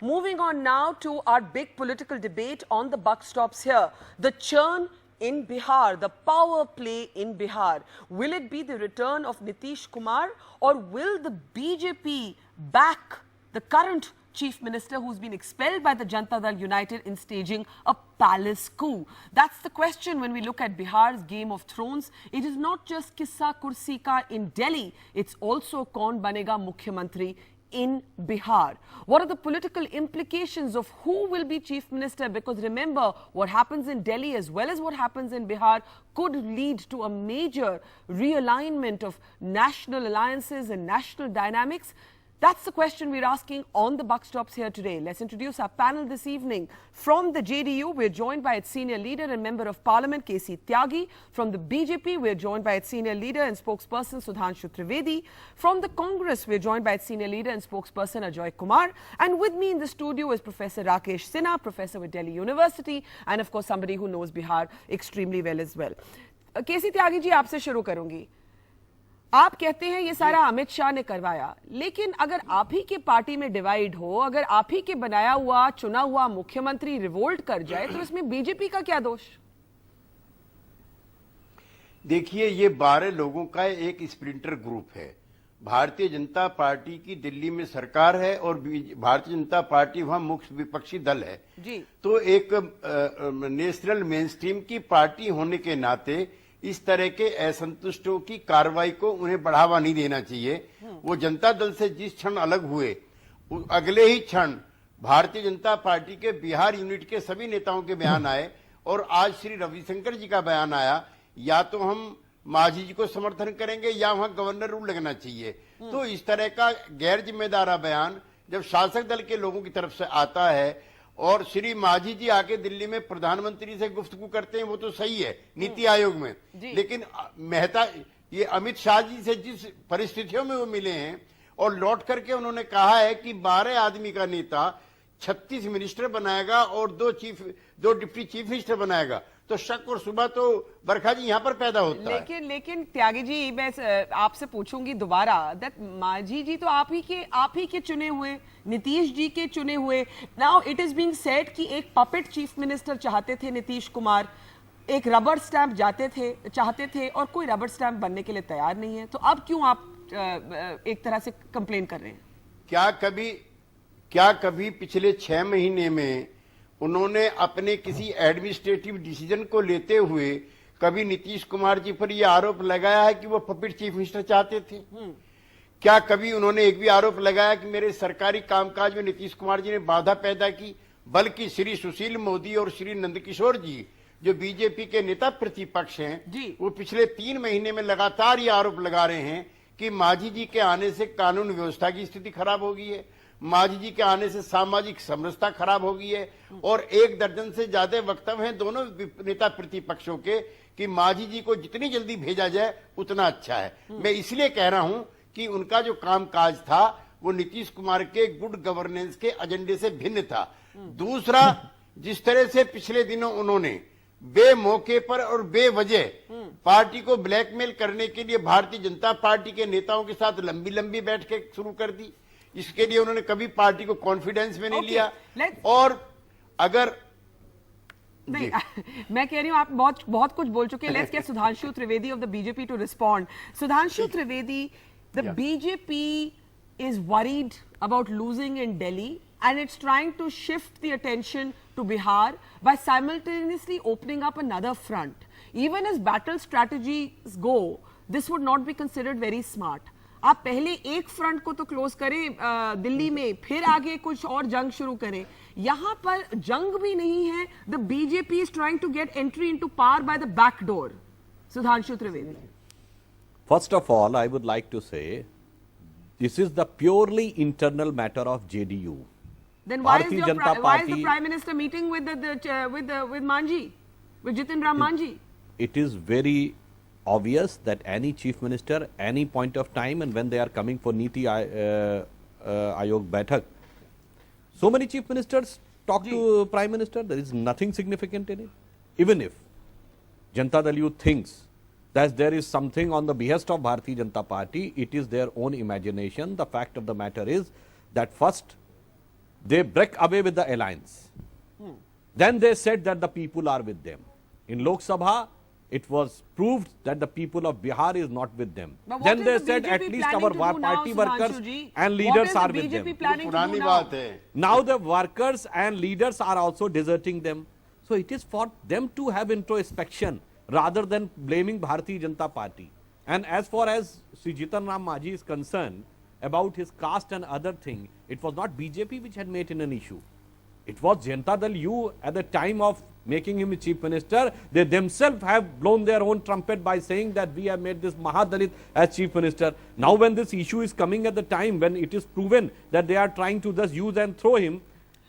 Moving on now to our big political debate on the buck stops here. The churn in Bihar, the power play in Bihar. Will it be the return of Nitish Kumar, or will the BJP back the current Chief Minister who's been expelled by the Janata Dal United in staging a palace coup? That's the question when we look at Bihar's Game of Thrones. It is not just Kissa Kursi Ka in Delhi, it's also Kaun Banega Mukhyamantri in Bihar. What are the political implications of who will be Chief Minister? Because remember, what happens in Delhi as well as what happens in Bihar could lead to a major realignment of national alliances and national dynamics. That's the question we're asking on the buck stops here today. Let's introduce our panel this evening. From the JDU, we're joined by its senior leader and member of parliament, KC Tyagi. From the BJP, we're joined by its senior leader and spokesperson, Sudhanshu Trivedi. From the Congress, we're joined by its senior leader and spokesperson, Ajoy Kumar. And with me in the studio is Professor Rakesh Sinha, professor with Delhi University, and of course somebody who knows Bihar extremely well as well. KC Tyagi ji, आपसे शुरू करूंगी. आप कहते हैं ये सारा अमित शाह ने करवाया, लेकिन अगर आप ही के पार्टी में डिवाइड हो, अगर आप ही के बनाया हुआ चुना हुआ मुख्यमंत्री रिवोल्ट कर जाए, तो इसमें बीजेपी का क्या दोष? देखिए, ये 12 लोगों का एक स्प्लिंटर ग्रुप है. भारतीय जनता पार्टी की दिल्ली में सरकार है और भारतीय जनता पार्टी वहां मुख्य विपक्षी दल है जी. तो एक नेशनल मेनस्ट्रीम की पार्टी होने के नाते इस तरह के असंतुष्टों की कार्रवाई को उन्हें बढ़ावा नहीं देना चाहिए. वो जनता दल से जिस क्षण अलग हुए, अगले ही क्षण भारतीय जनता पार्टी के बिहार यूनिट के सभी नेताओं के बयान आए और आज श्री रविशंकर जी का बयान आया, या तो हम मांझी जी को समर्थन करेंगे या वहां गवर्नर रूल लगना चाहिए. तो इस तरह का गैर जिम्मेदारा बयान जब शासक दल के लोगों की तरफ से आता है और श्री मांझी जी आके दिल्ली में प्रधानमंत्री से गुफ्तगू करते हैं, वो तो सही है नीति आयोग में, लेकिन मेहता ये अमित शाह जी से जिस परिस्थितियों में वो मिले हैं और लौट करके उन्होंने कहा है कि 12 आदमी का नेता 36 मिनिस्टर बनाएगा और दो डिप्टी चीफ मिनिस्टर बनाएगा, तो शक और सुबह तो बरखा जी यहाँ पर पैदा होता है. लेकिन त्यागी जी, मैं आपसे पूछूंगी दोबारा, दैट मांझी जी तो आप ही के चुने हुए, नीतीश जी के चुने हुए. Now it is being said कि एक पपेट चीफ मिनिस्टर चाहते थे नीतीश कुमार, एक रबर स्टैंप चाहते थे और कोई रबर स्टैंप बनने के लिए तैयार नहीं है. तो अब क्यों आप एक तरह से कंप्लेन कर रहे हैं? क्या कभी पिछले 6 महीने में उन्होंने अपने किसी एडमिनिस्ट्रेटिव डिसीजन को लेते हुए कभी नीतीश कुमार जी पर यह आरोप लगाया है कि वो पपेट चीफ मिनिस्टर चाहते थे? क्या कभी उन्होंने एक भी आरोप लगाया कि मेरे सरकारी कामकाज में नीतीश कुमार जी ने बाधा पैदा की? बल्कि श्री सुशील मोदी और श्री नंदकिशोर जी, जो बीजेपी के नेता प्रतिपक्ष हैं, वो पिछले 3 महीने में लगातार ये आरोप लगा रहे हैं कि मांझी जी के आने से कानून व्यवस्था की स्थिति खराब हो गई है, मांझी जी के आने से सामाजिक समरसता खराब हो गई है. और 1 दर्जन से ज्यादा वक्तव्य हैं दोनों नेता प्रतिपक्षों के कि मांझी जी को जितनी जल्दी भेजा जाए उतना अच्छा है. मैं इसलिए कह रहा हूं कि उनका जो कामकाज था वो नीतीश कुमार के गुड गवर्नेंस के एजेंडे से भिन्न था. दूसरा, जिस तरह से पिछले दिनों उन्होंने बेमौके पर और बेवजह पार्टी को ब्लैकमेल करने के लिए भारतीय जनता पार्टी के नेताओं के साथ लंबी बैठकें शुरू कर दी, इसके लिए उन्होंने कभी पार्टी को कॉन्फिडेंस में नहीं लिया. और अगर नहीं, मैं कह रही हूं आप बहुत कुछ बोल चुके हैं. Let's get Sudhanshu Trivedi of the BJP to respond. Sudhanshu Trivedi, the BJP is worried about losing in Delhi and it's trying to shift the attention to Bihar by simultaneously opening up another front. Even as battle strategies go, this would not be considered very smart. आप पहले एक front को तो close करें दिल्ली में, फिर आगे कुछ और जंग शुरू करें. यहां पर जंग भी नहीं है. The BJP is trying to get entry into power by the back door. Sudhanshu Trivedi. First of all, I would like to say this is the purely internal matter of JDU. Then why is the Prime Minister meeting with Manji, with Jitin Ram Manji? It is very obvious that any chief minister, any point of time, and when they are coming for Niti Ayog Baitak, so many chief ministers talk to Prime Minister. There is nothing significant in it. Even if Janata Dal Youth thinks that there is something on the behest of Bharatiya Janata Party, it is their own imagination. The fact of the matter is that first they break away with the alliance. Then they said that the people are with them. In Lok Sabha, it was proved that the people of Bihar is not with them. But what Then is they the said BJP at least planning our to do now, party workers Sudhanshu ji? and What leaders is the are with BJP them. planning to do पुरानी now? बात है. Now the workers and leaders are also deserting them. So it is for them to have introspection rather than blaming Bharatiya Janata Party. And as far as Sri Jitan Ram Manjhi is concerned about his caste and other thing, it was not BJP which had made it an issue. It was Janata Dal U at the time of making him chief minister. They themselves have blown their own trumpet by saying that we have made this Mahadalit as chief minister. Now when this issue is coming at the time when it is proven that they are trying to just use and throw him,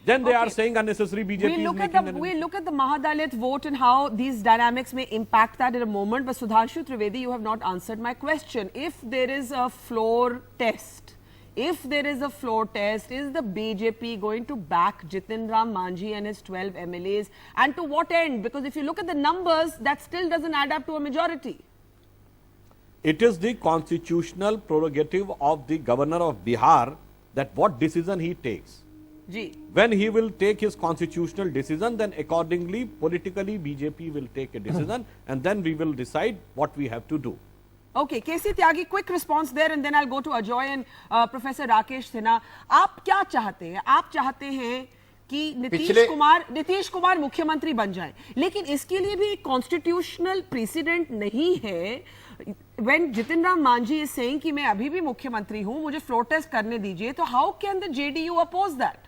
then they are saying unnecessary BJP We'll is making an we'll look at the Mahadalit vote and how these dynamics may impact that in a moment. But Sudhanshu Trivedi, you have not answered my question. If there is a floor test, is the BJP going to back Jitin Ram Manjhi and his 12 MLAs? And to what end? Because if you look at the numbers, that still doesn't add up to a majority. It is the constitutional prerogative of the governor of Bihar that what decision he takes. Ji. When he will take his constitutional decision, then accordingly, politically, BJP will take a decision and then we will decide what we have to do. Okay, KC Tyagi, quick response there and then I'll go to Ajoy and Professor Rakesh Sinha. आप क्या चाहते हैं? आप चाहते हैं कि नीतीश कुमार मुख्यमंत्री बन जाए, लेकिन इसके लिए भी एक कॉन्स्टिट्यूशनल प्रेसिडेंट नहीं है. When Jitin Ram Manjhi is saying कि मैं अभी भी मुख्यमंत्री हूं, मुझे फ्लोर टेस्ट करने दीजिए, तो how can the JDU oppose that?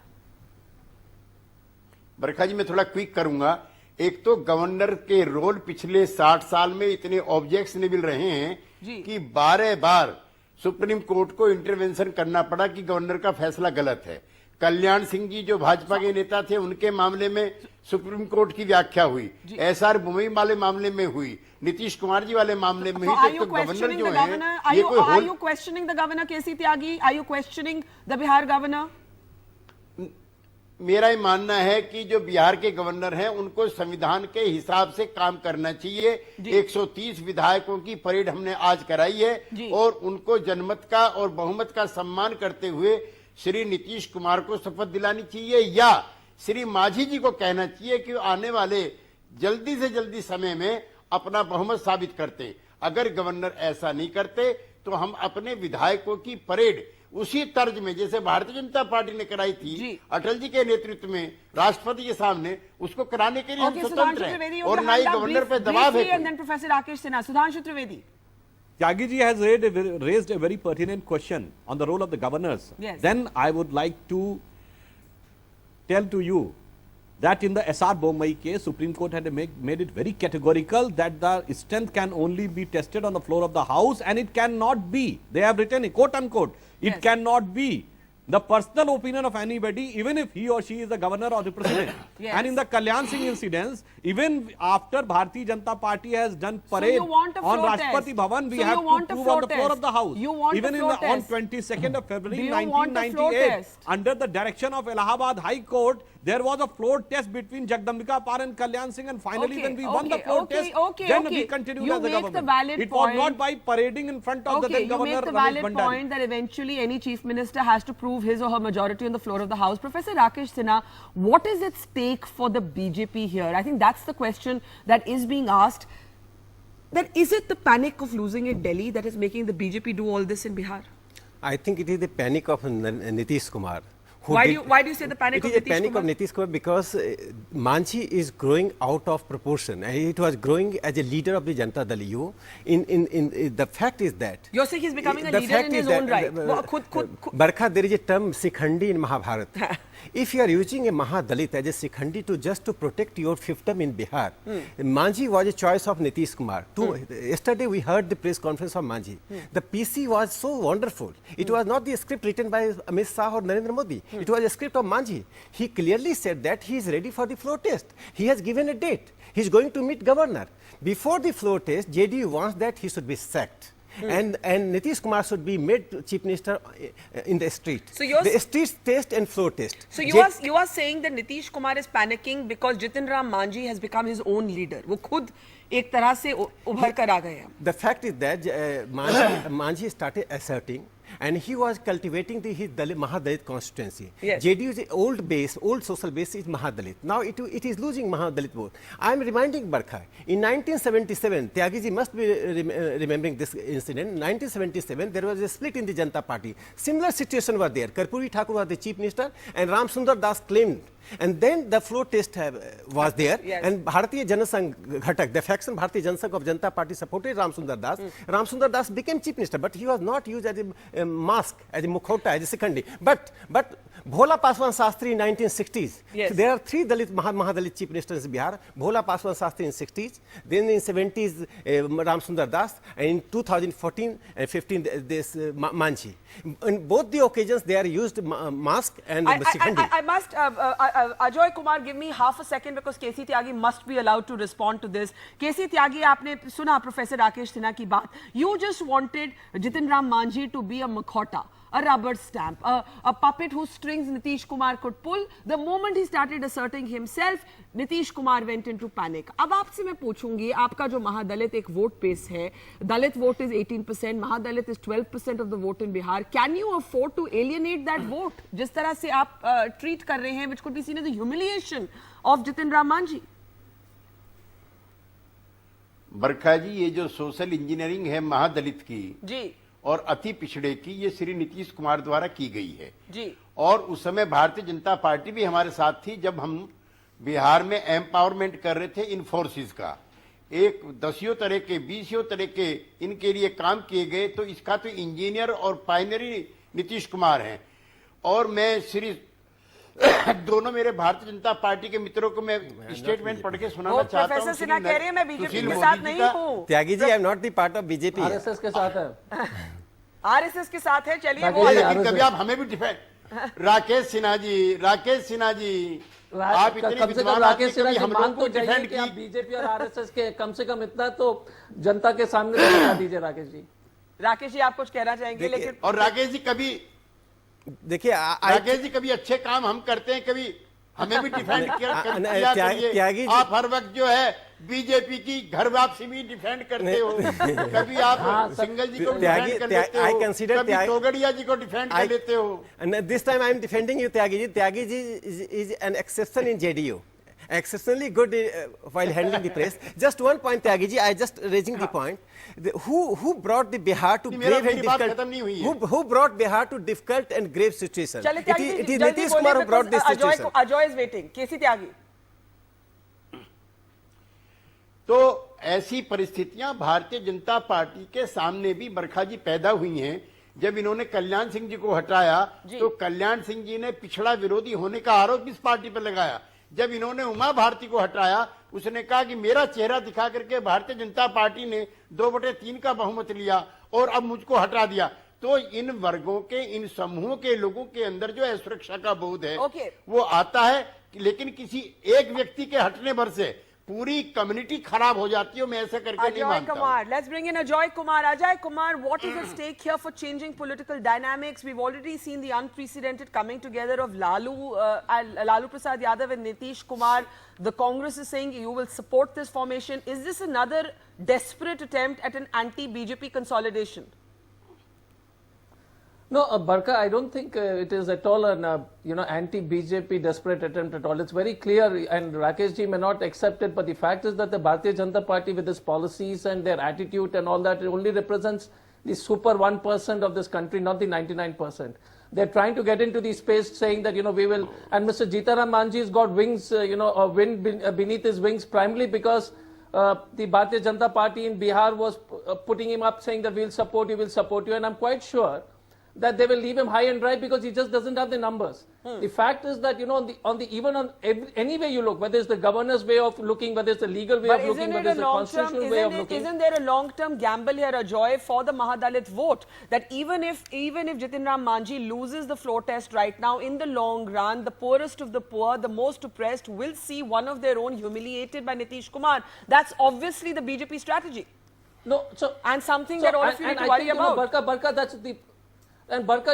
बरखा जी मैं थोड़ा क्विक करूंगा. एक तो गवर्नर के रोल पिछले 60 साल में इतने ऑब्जेक्शनेबल रहे हैं कि 12 बार सुप्रीम कोर्ट को इंटरवेंशन करना पड़ा कि गवर्नर का फैसला गलत है. कल्याण सिंह जी जो भाजपा के नेता थे, उनके मामले में सुप्रीम कोर्ट की व्याख्या हुई, एसआर बुमई वाले मामले में हुई, नीतीश कुमार जी वाले मामले में हुई. तो गवर्नर जो है ये कोई Are you questioning the governor, KC Tyagi? Are you questioning the Bihar governor? मेरा ही मानना है कि जो बिहार के गवर्नर हैं उनको संविधान के हिसाब से काम करना चाहिए. 130 विधायकों की परेड हमने आज कराई है और उनको जनमत का और बहुमत का सम्मान करते हुए श्री नीतीश कुमार को शपथ दिलानी चाहिए या श्री मांझी जी को कहना चाहिए कि आने वाले जल्दी से जल्दी समय में अपना बहुमत साबित करते. अगर गवर्नर ऐसा नहीं करते तो हम अपने विधायकों की परेड उसी तर्ज में जैसे भारतीय जनता पार्टी ने कराई थी अटल जी के नेतृत्व में राष्ट्रपति के सामने, उसको कराने के लिए हम स्वतंत्र हैं और ना ही गवर्नर पर दबाव है. Professor Rakesh Sinha, Sudhanshu Trivedi. Tyagi ji has raised a very pertinent question on the role of the governors. Yes. Then I would like to tell to you that in the SR Bommai case, Supreme Court had made it very categorical that the strength can only be tested on the floor of the House and it cannot be, they have written it, quote unquote, it cannot be the personal opinion of anybody, even if he or she is the governor or the president. Yes. And in the Kalyan Singh incidents, even after Bharatiya Janata Party has done parade on Rashtrapati Bhavan, we have to prove on the floor of the House. Even on 22nd of February 1998, under the direction of Allahabad High Court, there was a floor test between Jagdambika Par and Kalyan Singh, and finally when we won the floor test, then we continued as a government. It was not by parading in front of the then governor. You make the valid point that eventually any chief minister has to prove his or her majority on the floor of the House. Professor Rakesh Sinha, what is at stake for the BJP here? I think that's the question that is being asked. That is it the panic of losing at Delhi that is making the BJP do all this in Bihar? I think it is the panic of Nitish Kumar. Why do you say the panic of Nitish Kumar? It is a panic of Nitish Kumar because Manjhi is growing out of proportion. And it was growing as a leader of the Janata Dal U. The fact is that... You're saying he's becoming a leader in his own right. Barkha, there is a term Sikhandi in Mahabharata. If you are using a Mahadalit as a Sikhandi to protect your fiefdom in Bihar, Manjhi was a choice of Nitish Kumar. Yesterday we heard the press conference of Manjhi. The PC was so wonderful. It was not the script written by Amit Shah or Narendra Modi. It was a script of Manjhi. He clearly said that he is ready for the floor test. He has given a date. He is going to meet governor. Before the floor test, JDU wants that he should be sacked. And Nitish Kumar should be made chief minister in the street. So the street test and floor test. So you are saying that Nitish Kumar is panicking because Jitin Ram Manjhi has become his own leader. वो खुद एक तरह से उभर कर आ गए हैं. The fact is that Manjhi started asserting and he was cultivating his Mahadalit constituency. Yes. JDU's old base, old social base is Mahadalit. Now it is losing Mahadalit vote. I am reminding Barkha, in 1977, Tyagiji must be remembering this incident. In 1977, there was a split in the Janata Party. Similar situation was there. Karpuri Thakur was the chief minister, and Ram Sundar Das claimed. And then the floor test was there, Yes. and Bharatiya Janasangh Ghatak, the faction Bharatiya Janasangh of Janata Party supported Ram Sundar Das. Ram Sundar Das became chief minister, but he was not used as a mask, as a mukhota, as a sekhandi. But Bhola Paswan Shastri in 1960s. Yes. So there are three Mahadalit chief ministers in Bihar. Bhola Paswan Shastri in 60s, then in 70s Ram Sundar Das, and in 2014 and 15 this Manji. In both the occasions, they are used mask and sekhandi. I must, Ajoy Kumar, give me half a second because KC Tyagi must be allowed to respond to this. KC Tyagi, आपने सुना Professor Rakesh Sinha की बात. You just wanted Jitin Ram Manjhi to be a makhota, a rubber stamp, a puppet whose strings Nitish Kumar could pull. The moment he started asserting himself, Nitish Kumar went into panic. अब आपसे मैं पूछूंगी, आपका जो महादलित एक vote pace है, दलित vote is 18%, महादलित is 12% of the vote in Bihar. Can you afford to alienate that vote? जिस तरह से आप treat कर रहे हैं, which could be seen as a humiliation of Jitin Ram Manjhi. बरखा जी, ये जो सोशल इंजीनियरिंग है महादलित की जी और अति पिछड़े की, ये श्री नीतीश कुमार द्वारा की गई है जी और उस समय भारतीय जनता पार्टी भी हमारे साथ थी जब हम बिहार में एम्पावरमेंट कर रहे थे इन फोर्सेस का। एक 10 तरह के 20 तरह के इनके लिए काम किए गए, तो इसका तो इंजीनियर और पायनरी नीतीश कुमार हैं। और मैं श्री दोनों मेरे भारतीय जनता पार्टी के मित्रों को मैं स्टेटमेंट पढ़ के सुनाना चाहता हूं। प्रोफेसर सिन्हा कह रहे हैं मैं बीजेपी सुशील के मोदी साथ जी नहीं का- हूँ। Tyagi ji, I am not the part of BJP. RSS के साथ है। आरएसएस के साथ है, चलिए बाकी वो ये लेकिन कभी आप हमें भी डिफेंड राकेश सिन्हा जी आप इतने कम से कम विद्वान राकेश आदमी, सिन्हा कभी जी हम मान लोगों तो को जाइए डिफेंड कि आप की। बीजेपी और आरएसएस के कम से कम इतना तो जनता के सामने तो बता दीजिए राकेश जी। राकेश जी आप कुछ कहना चाहेंगे, देखिए, लेकिन और राकेश जी कभी देखिए, राकेश जी कभी अच्छे काम हम करते हैं, कभी हमें भी डिफेंड किया त्यागी करिए। जी- आप हर वक्त जो है बीजेपी की घर वापसी भी डिफेंड करते हो, कभी आप सिंगल जी को डिफेंड कर लेते I हो, consider कभी तोगड़िया जी को डिफेंड कर लेते हो। And this time I am defending you, Tyagi ji. Tyagi ji is an exception in JDU. Exceptionally good while handling the press. Just one point, Tyagi ji, I just raising the point. Who brought the Bihar to नहीं, grave and मेरी बात difficult? खत्म नहीं हुई है। Who brought Bihar to difficult and grave situation? चलिए It Tyagi is, ji it is जल्दी Nitish Kumar who बोलिए, brought this because situation. Ajay is waiting. KC Tyagi, तो ऐसी परिस्थितियां भारतीय जनता पार्टी के सामने भी बरखा जी पैदा हुई हैं। जब इन्होंने कल्याण सिंह जी को हटाया तो कल्याण सिंह जी ने पिछड़ा विरोधी होने का आरोप इस पार्टी पर लगाया। जब इन्होंने उमा भारती को हटाया, उसने कहा कि मेरा चेहरा दिखा करके भारतीय जनता पार्टी ने 2/3 का बहुमत लिया और अब मुझको हटा दिया। तो इन वर्गों के, इन समूहों के लोगों के अंदर जो है सुरक्षा का बोध है, वो आता है, लेकिन किसी एक व्यक्ति के हटने भर से पूरी कम्युनिटी खराब हो जाती है। मैं ऐसा करके नहीं Ajoy मानता हूं। Kumar, let's bring in Ajoy Kumar. Ajay Kumar, what is at stake here for changing political dynamics? We've already seen the unprecedented coming together of Lalu Prasad Yadav and Nitish Kumar. The Congress is saying you will support this formation. Is this another desperate attempt at an anti-BJP consolidation? No, Barkha, I don't think it is at all an anti-BJP desperate attempt at all. It's very clear, and Rakesh ji may not accept it, but the fact is that the Bharatiya Janata Party, with its policies and their attitude and all that, it only represents the super 1% of this country, not the 99%. They're trying to get into the space saying that, we will, and Mr. Jitaram Manjhi's got wings, or wind beneath his wings, primarily because the Bharatiya Janata Party in Bihar was putting him up saying that we'll support you, and I'm quite sure that they will leave him high and dry because he just doesn't have the numbers. The fact is that, any way you look, whether it's the governor's way of looking, whether it's the legal way But of looking, whether it's the constitutional way of looking. Isn't there a long-term gamble here, Ajoy, for the Mahadalit vote? That even if Jitin Ram Manjhi loses the floor test right now, in the long run, the poorest of the poor, the most oppressed, will see one of their own humiliated by Nitish Kumar. That's obviously the BJP strategy. No, And something that all of you need to worry about. Barkha, that's the... And Barkha,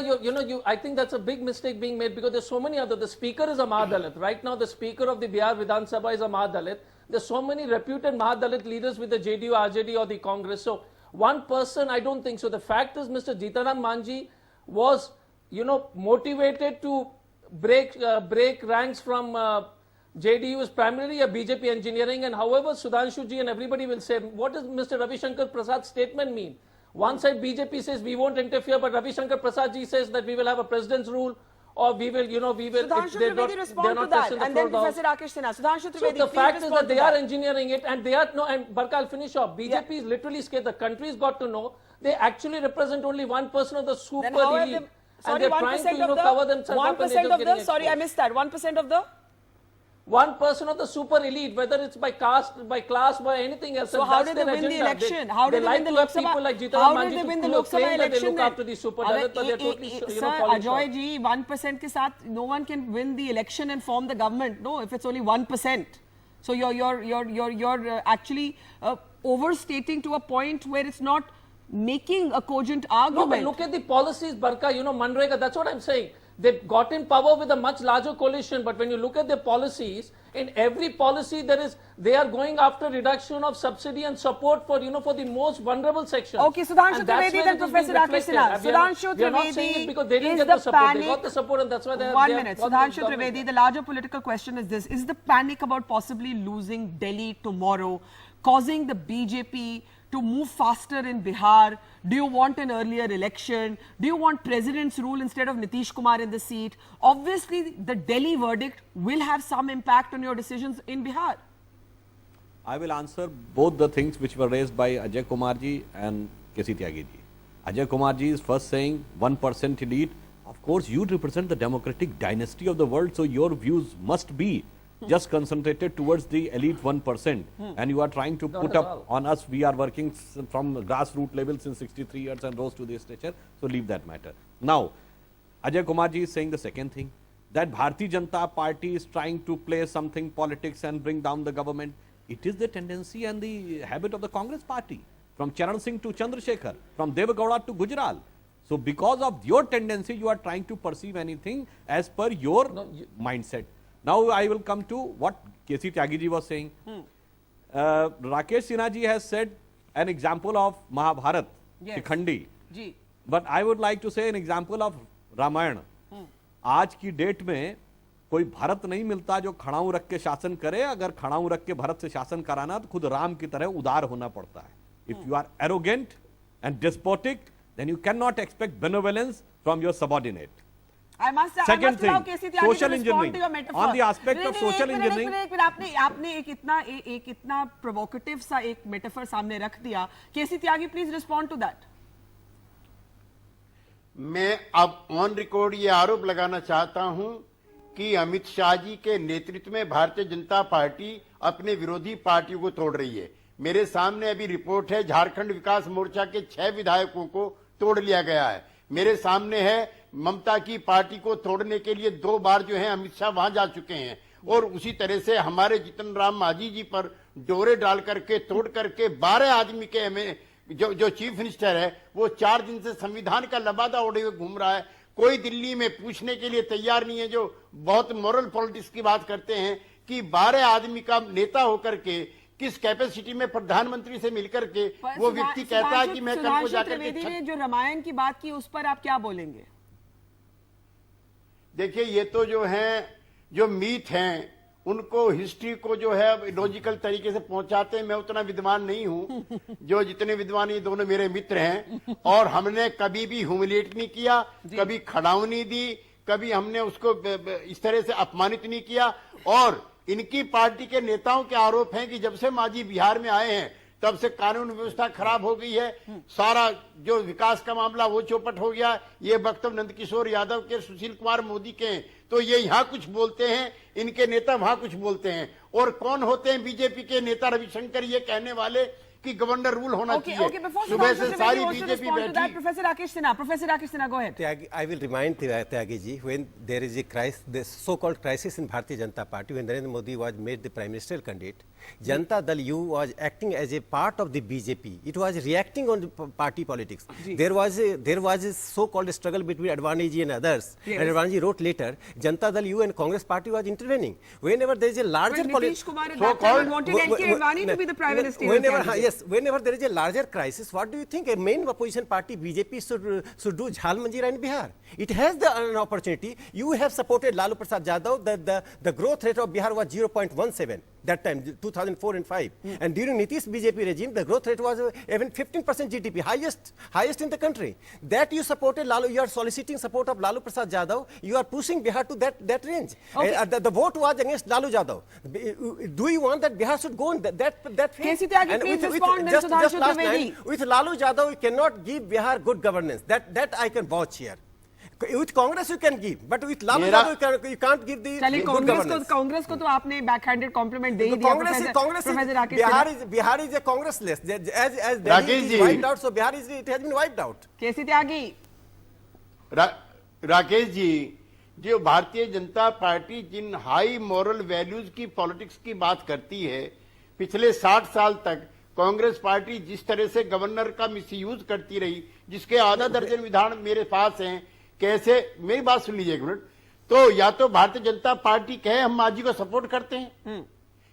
I think that's a big mistake being made because there's so many other. The speaker is a Mahadalit. Right now, the speaker of the Bihar Vidhan Sabha is a Mahadalit. There's so many reputed Mahadalit leaders with the JDU, RJD or the Congress. So one person, I don't think so. The fact is Mr. Jitaram Manjhi was, motivated to break ranks from JDU is primarily a BJP engineering, and however Sudhanshu ji and everybody will say, what does Mr. Ravi Shankar Prasad's statement mean? One side BJP says we won't interfere, but Ravi Shankar Prasad ji says that we will have a president's rule, or we will, we will. Sudhanshu Trivedi respond to that, and then Professor Rakesh Sinha. Sudhanshu Trivedi, so the fact is that they are that. engineering it, and they are and Barka, I'll finish off. BJP is literally scared. The country's got to know they actually represent only 1% of the super Then how have elite, they, and sorry, they're 1% trying to of the cover themselves up, and they're 1% just of getting the, sorry, I exposed. missed that. 1% of the. 1% of the super elite, whether it's by caste, by class, by anything else. So and how that's did they their win the agenda. election? How did they like win the to Lok have people like Sabha? Jitan How Manji did they to win the claim Lok Sabha that they election look then? after the super Dalit, but they're totally Sir, falling short. Ajoy ji, 1% ke saath, no one can win the election and form the government. No, if it's only 1%. So you're actually overstating to a point where it's not making a cogent argument. No, but look at the policies, Barka, Manrega, that's what I'm saying. They got in power with a much larger coalition, but when you look at their policies, in every policy they are going after reduction of subsidy and support for, for the most vulnerable section. Okay, Sudhanshu And that's Trivedi, where then it is Professor being Rakesh reflected. Sinha. We are not- Sudhanshu we are not saying it because they Trivedi didn't is get the the support. They panic. got the support, and that's why they have. One they have minute, got the Sudhanshu government. Trivedi, the larger political question is this. Is the panic about possibly losing Delhi tomorrow causing the BJP to move faster in Bihar? Do you want an earlier election? Do you want president's rule instead of Nitish Kumar in the seat? Obviously, the Delhi verdict will have some impact on your decisions in Bihar. I will answer both the things which were raised by Ajay Kumar ji and K.C. Tyagi ji. Ajay Kumar ji is first saying 1% elite. Of course, you represent the democratic dynasty of the world, so your views must be just concentrated towards the elite 1%. And you are trying to put up on us. We are working from grassroots level since 63 years and rose to this stature. So leave that matter. Now, Ajay Kumar ji is saying the second thing, that Bharatiya Janata Party is trying to play something politics and bring down the government. It is the tendency and the habit of the Congress party, from Charan Singh to Chandrasekhar, from Devagowda to Gujral. So because of your tendency, you are trying to perceive anything as per your mindset. Now I will come to what K.C. Tyagi ji was saying. Rakesh Sinha ji has said an example of Mahabharat, Yes. Shikhandi. Ji. But I would like to say an example of Ramayana. आज की date में कोई भारत नहीं मिलता जो खड़ाऊ रख के शासन करे. अगर खड़ाऊ रख के भारत से शासन कराना तो खुद राम की तरह उदार होना पड़ता है. If you are arrogant and despotic, then you cannot expect benevolence from your subordinate. I must Second allow thing, KC Tyagi social to respond engineering. to your metaphor. On the aspect of नहीं, social एक minute, engineering- एक minute, आपने एक इतना provocative सा एक metaphor सामने रख दिया. KC Tyagi, please respond to that. मैं अब ऑन रिकॉर्ड ये आरोप लगाना चाहता हूं कि अमित शाह जी के नेतृत्व में भारतीय जनता पार्टी अपने विरोधी पार्टियों को तोड़ रही है. मेरे सामने अभी रिपोर्ट है, झारखंड विकास मोर्चा के 6 विधायकों को तोड़ लिया गया है. मेरे सामने है, ममता की पार्टी को तोड़ने के लिए 2 बार जो है अमित शाह वहां जा चुके हैं. और उसी तरह से हमारे जितन राम मांझी जी पर डोरे डाल करके तोड़ करके 12 आदमी के जो चीफ मिनिस्टर है वो 4 दिन से संविधान का लबादा ओढ़े हुए घूम रहा है. कोई दिल्ली में पूछने के लिए तैयार नहीं है, जो बहुत मॉरल पॉलिटिक्स की बात करते हैं कि 12 आदमी का नेता होकर के किस कैपेसिटी में प्रधानमंत्री से मिलकर के वो व्यक्ति कहता है कि मैं कल को जाकर त्रिवेदी ने के. जो रामायण की बात की उस पर आप क्या बोलेंगे? देखिए, ये तो जो है जो मीथ हैं उनको हिस्ट्री को जो है लॉजिकल तरीके से पहुंचाते हैं. मैं उतना विद्वान नहीं हूं. जो जितने विद्वान ये दोनों मेरे मित्र हैं, और हमने कभी भी ह्यूमिलिएट नहीं किया, कभी खड़ाऊ नहीं दी, कभी हमने उसको इस तरह से अपमानित नहीं किया. और इनकी पार्टी के नेताओं के आरोप हैं कि जब से मांझी बिहार में आए हैं तब से कानून व्यवस्था खराब हो गई है, सारा जो विकास का मामला वो चौपट हो गया. ये वक्तव्य नंदकिशोर यादव के, सुशील कुमार मोदी के हैं. तो ये यहाँ कुछ बोलते हैं, इनके नेता वहां कुछ बोलते हैं. और कौन होते हैं बीजेपी के नेता रविशंकर ये कहने वाले कि गवर्नर रूल होना चाहिए. सुबह से सारी बीजेपी बैठी. Professor Rakesh Sinha, go ahead. I will remind Tyagi ji, when there is a crisis, the so-called crisis in Bharatiya Janata Party, when Narendra Modi was made the prime ministerial candidate, Janata Dal U was acting as a part of the BJP. It was reacting on the party politics. There was a so-called struggle between Advani ji and others. Yes. And Advani ji wrote later, Janata Dal U and Congress party was intervening. Whenever there is a larger But politics, Nitish Kumar at that time wanted LK Advani to be the prime minister. whenever, yes, yes, whenever there is a larger crisis, what do you think a main opposition party, BJP, should do Jhal Manjira in Bihar? It has an opportunity. You have supported Lalu Prasad Yadav. The growth rate of Bihar was 0.17 that time, 2004 and 5. And during Nitish BJP regime, the growth rate was even 15% GDP, highest in the country. That you supported Lalu, you are soliciting support of Lalu Prasad Yadav. You are pushing Bihar to that range. Okay. The vote was against Lalu Yadav. Do you want that Bihar should go in that phase? KC Tyagi, And please respond, then just Sudhanshu last Trivedi. line, with Lalu Yadav, we cannot give Bihar good governance. That I can vouch here. With Congress you can give, but with Lalu Yadav you can't give the चलिए good governance. Congress को तो आपने backhanded complement दे ही दिया Congress professor Rakesh Sinha. Bihar is a Congressless. As Delhi Rakesh is ji. wiped out, so Bihar it has been wiped out. केसी त्यागी, राकेश जी, जो भारतीय Janata party जिन high moral values की politics की बात करती है, पिछले 60 साल तक कांग्रेस पार्टी जिस तरह से गवर्नर का मिसयूज करती रही, जिसके आधा दर्जन विधान मेरे पास हैं, कैसे, मेरी बात सुन लीजिए एक मिनट, तो या तो भारतीय जनता पार्टी कहे हम मांझी को सपोर्ट करते हैं,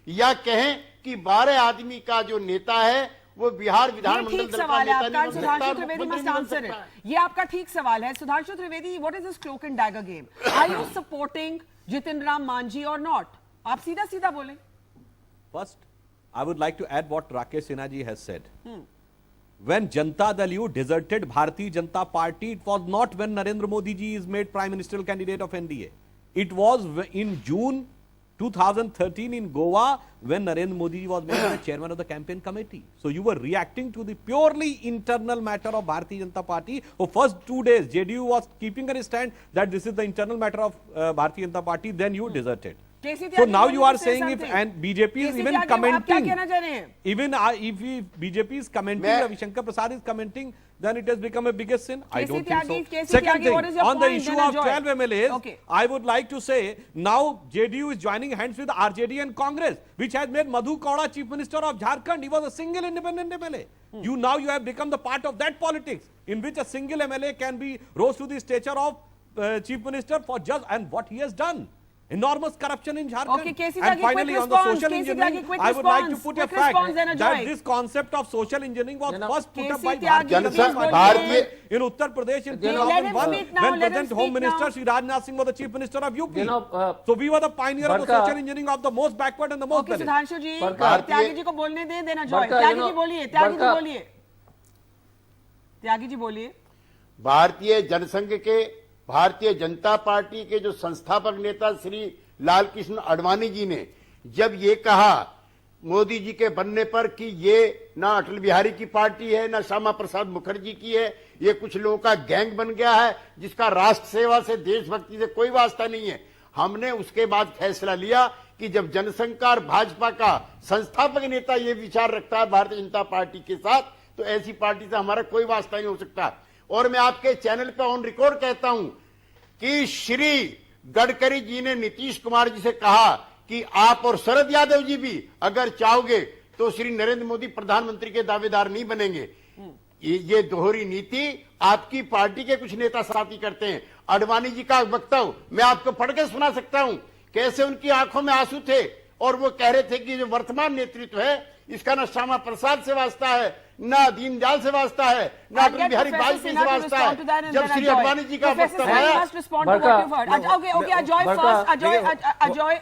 या कहें कि 12 आदमी का जो नेता है वो बिहार विधानमंडल ठीक दल का सवाल है नेता आपका। नहीं हो सकता, सुधांशु त्रिवेदी मुख्यमंत्री मस्ट नहीं हो आंसर सकता। इट। ये आपका ठीक सवाल है। Sudhanshu Trivedi, what is this cloak and dagger game? Are you supporting Jitan Ram Manjhi और नॉट? आप सीधा सीधा बोलें। First, I would like to add what Rakesh Sinha ji has said. When Janata Dal U deserted Bharatiya Janata Party, it was not when Narendra Modi ji is made Prime Ministerial candidate of NDA. It was in June 2013 in Goa when Narendra Modi ji was made the chairman of the campaign committee. So you were reacting to the purely internal matter of Bharatiya Janata Party. For first 2 days, JDU was keeping a stand that this is the internal matter of Bharatiya Janata Party. Then you deserted. So now you are saying if and BJP is even commenting, even if BJP is commenting, Ravi Shankar Prasad is commenting, then it has become a biggest sin. I don't think so. Second thing, on the issue of 12 MLAs, I would like to say now JDU is joining hands with RJD and Congress, which has made Madhu Kauda Chief Minister of Jharkhand. He was a single independent MLA. You have become the part of that politics in which a single MLA can be rose to the stature of Chief Minister for just and what he has done. Enormous corruption in Jharkhand. Okay, KC And Tyagi, finally, quick on the response. social KC engineering, Tyagi, I would like to put a quick response, then fact Ajoy. that this concept of social engineering was first put up by KC Tyagi, Bharatiya please Janata go Party ahead. in Uttar Pradesh in Let him 2001 speak now, when let him present speak Home Minister now. Sri Rajnath Singh was the Chief Minister of UP. know, So we were the pioneer of the Barka- social engineering of the most backward and the most okay Dalit. Sudhanshu ji, Barka- Tyagi ji को बोलने दें, देना जॉय। Barka, Tyagi you ji know, बोलिए, Tyagi ji Barka- बोलिए, त्यागी जी बोलिए। भारतीय जनसंघ के भारतीय जनता पार्टी के जो संस्थापक नेता श्री लाल कृष्ण आडवाणी जी ने जब ये कहा मोदी जी के बनने पर कि ये ना अटल बिहारी की पार्टी है ना श्यामा प्रसाद मुखर्जी की है, ये कुछ लोगों का गैंग बन गया है जिसका राष्ट्र सेवा से देशभक्ति से कोई वास्ता नहीं है, हमने उसके बाद फैसला लिया कि जब जनसंघ का और भाजपा का संस्थापक नेता ये विचार रखता है भारतीय जनता पार्टी के साथ, तो ऐसी पार्टी से हमारा कोई वास्ता नहीं हो सकता। और मैं आपके चैनल पर ऑन रिकॉर्ड कहता हूं कि श्री गडकरी जी ने नीतीश कुमार जी से कहा कि आप और शरद यादव जी भी अगर चाहोगे तो श्री नरेंद्र मोदी प्रधानमंत्री के दावेदार नहीं बनेंगे। ये दोहरी नीति आपकी पार्टी के कुछ नेता साथी करते हैं। आडवाणी जी का वक्तव्य मैं आपको पढ़ के सुना सकता हूं, कैसे उनकी आंखों में आंसू थे और वो कह रहे थे कि जो वर्तमान नेतृत्व है इसका ना श्यामा प्रसाद से वास्ता है, ना दीनदयाल से वास्ता है, ना अटल बिहारी वाजपेयी से वास्ता है। जब श्री आडवाणी जी का वक्तव्य आया,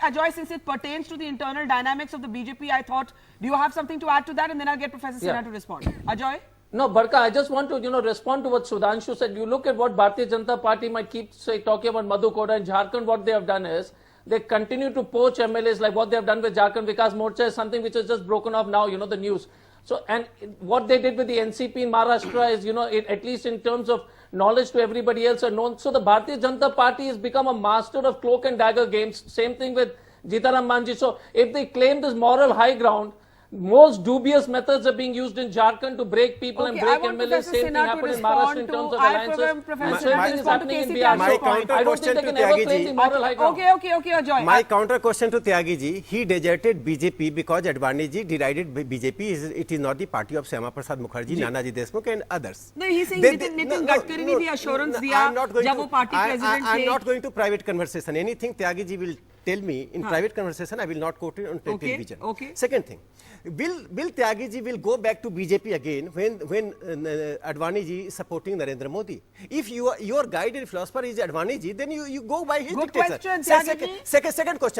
Ajoy, since it pertains to the internal dynamics of the BJP, I thought, do you have something to add to that? And then I'll get Professor Sinha to respond. Ajoy? No, Barka, I just want to, respond to what Sudhanshu said. You look at what Bharatiya Janata Party might keep talking about Madhu Kauda in Jharkhand. What they have done is they continue to poach MLAs like what they have done with Jharkhand Vikas Morcha is something which is just broken off now, the news. So, and what they did with the NCP in Maharashtra is, at least in terms of knowledge to everybody else are known. So the Bharatiya Janata Party has become a master of cloak and dagger games. Same thing with Jitaram Manji. So if they claim this moral high ground, most dubious methods are being used in Jharkhand to break people and break MLAs. Same thing happened in Maharashtra in terms of alliances. Same thing is happening in Bihar. I don't think they can ever claim the moral high ground. Okay, Ajoy. My counter question to Tyagi ji, he deserted BJP because Advani ji derided BJP. It is not the party of Syama Prasad Mukherjee, Nanaji Deshmukh and others. No, he's saying Nitin Gadkari ne bhi assurance diya jab wo party president the. I'm not going to private conversation. Anything Tyagi ji will tell me in private conversation. I will not quote it on television. Okay. Second thing, will Tyagi ji will go back to BJP again when Advani ji is supporting Narendra Modi? If your guide and philosopher is Advani ji, then you go by his Good dictation. question, Tyagi ji.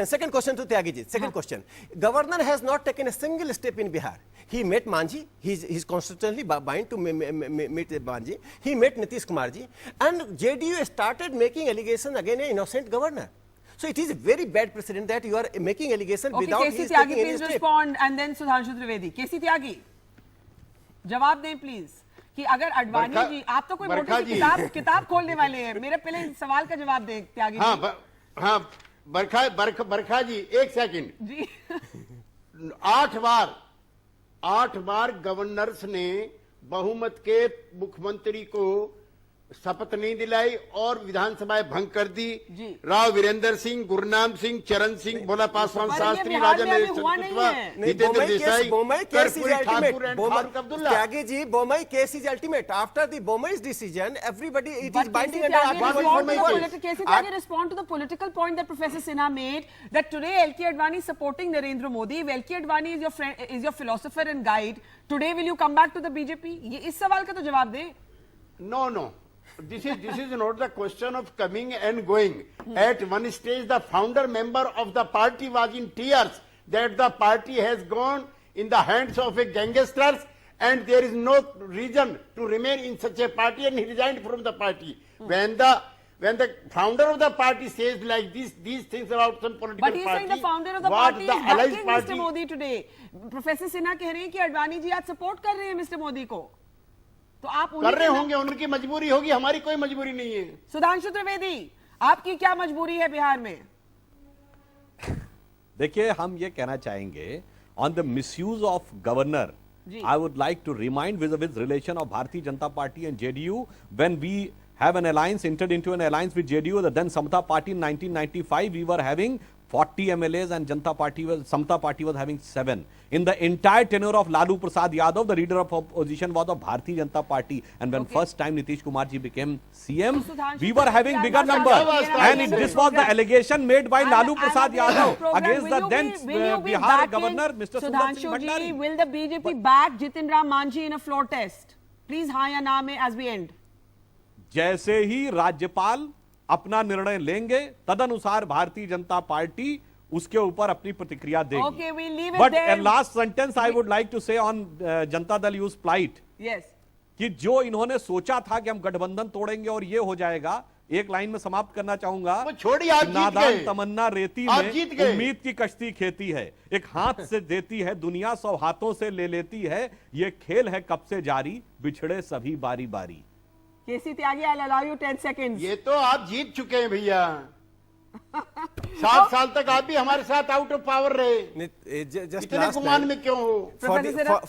Second question to Tyagi ji. Second question. Governor has not taken a single step in Bihar. He met Manji. He's constantly bound to meet Manji. He met Nitish Kumar ji, and JDU started making allegations against an innocent governor. So it is a very bad precedent that you are making allegations Okay, without KC his Tyagi, taking any please step. respond, and then Sudhanshu Trivedi. KC Tyagi, जवाब दें please कि अगर अडवाणी जी, आप तो कोई मोटी सी किताब खोलने वाले हैं, मेरे पहले सवाल का जवाब दें त्यागी जी। हाँ, बरखा जी, एक सेकंड जी 8 बार गवर्नर्स ने बहुमत के मुख्यमंत्री को शपथ नहीं दिलाई और विधानसभाएं भंग कर दी। Rao Virendra Singh, Gurnam Singh, Charan Singh, Bhola Paswan Shastri, Raja Hitendra Desai, Karpoori Thakur and Farooq Abdullah. Tyagi ji, Bomai case is ultimate. After the Bomai's decision, everybody it is binding under KC Tyagi, respond to the political point that Professor Sinha made, that today LK Advani is supporting Narendra Modi. If LK Advani is your friend, is your philosopher and guide, today will you come back to the BJP? ये इस सवाल का तो जवाब दें। No. This is not the question of coming and going. At one stage, the founder member of the party was in tears that the party has gone in the hands of a gangsters, and there is no reason to remain in such a party, and he resigned from the party. When the founder of the party says like these things about some political party, but he's saying the founder of the party is backing party, Mr. Modi today. Professor Sinha कह रहे हैं कि अडवाणी जी आज support कर रहे हैं mister Modi को, तो आप कर रहे होंगे, उनकी मजबूरी होगी, हमारी कोई मजबूरी नहीं है। सुधांशु त्रिवेदी, आपकी क्या मजबूरी है बिहार में? देखिए, हम ये कहना चाहेंगे on the misuse of governor, I would like to remind with relation of Bharatiya Janata Party and JDU when we have an alliance, entered into an alliance with JDU, the then Samata Party in 1995, we were having 40 MLAs and Samata Party was having 7. In the entire tenure of Lalu Prasad Yadav, the leader of opposition was of Bharatiya Janata Party. And when first time Nitish Kumar ji became CM, we were having bigger number. And this was the allegation made by Lalu Prasad Yadav against the then Bihar governor, Mr. Sundar Singh Bhandari. Will the BJP back Jitin Ram Manjhi in a floor test? Please, हाँ या ना में as we end. जैसे ही राज्यपाल अपना निर्णय लेंगे, तदनुसार भारतीय जनता पार्टी उसके ऊपर अपनी प्रतिक्रिया देगी। Okay, we'll leave it But there. a last sentence I would like to say on Janata Dal youth plight. Yes. कि जो इन्होंने सोचा था कि हम गठबंधन तोड़ेंगे और ये हो जाएगा, एक लाइन में समाप्त करना चाहूंगा। छोड़िए, आप जीत गए। नादान तमन्ना रेती में जीत गए। उम्मीद की कश्ती खेती है, एक हाथ से देती है दुनिया, 100 हाथों से ले लेती है, ये खेल है कब से जारी, बिछड़े सभी बारी बारी। KC Tyagi, I'll allow you 10 seconds. ये तो आप जीत चुके हैं भैया। 7 साल तक आप भी हमारे साथ आउट ऑफ पावर रहे। इतने गुमान में क्यों हो?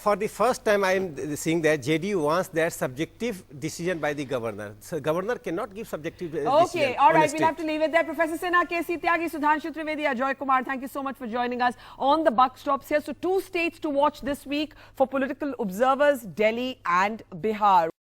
For the first time I am seeing that JDU wants that subjective decision by the governor. So governor cannot give subjective decision. Okay, all right, we'll have to leave it there. Professor Sinha, KC Tyagi, Sudhanshu Trivedi, Ajoy Kumar, thank you so much for joining us on the buck stops here. So 2 states to watch this week for political observers, Delhi and Bihar.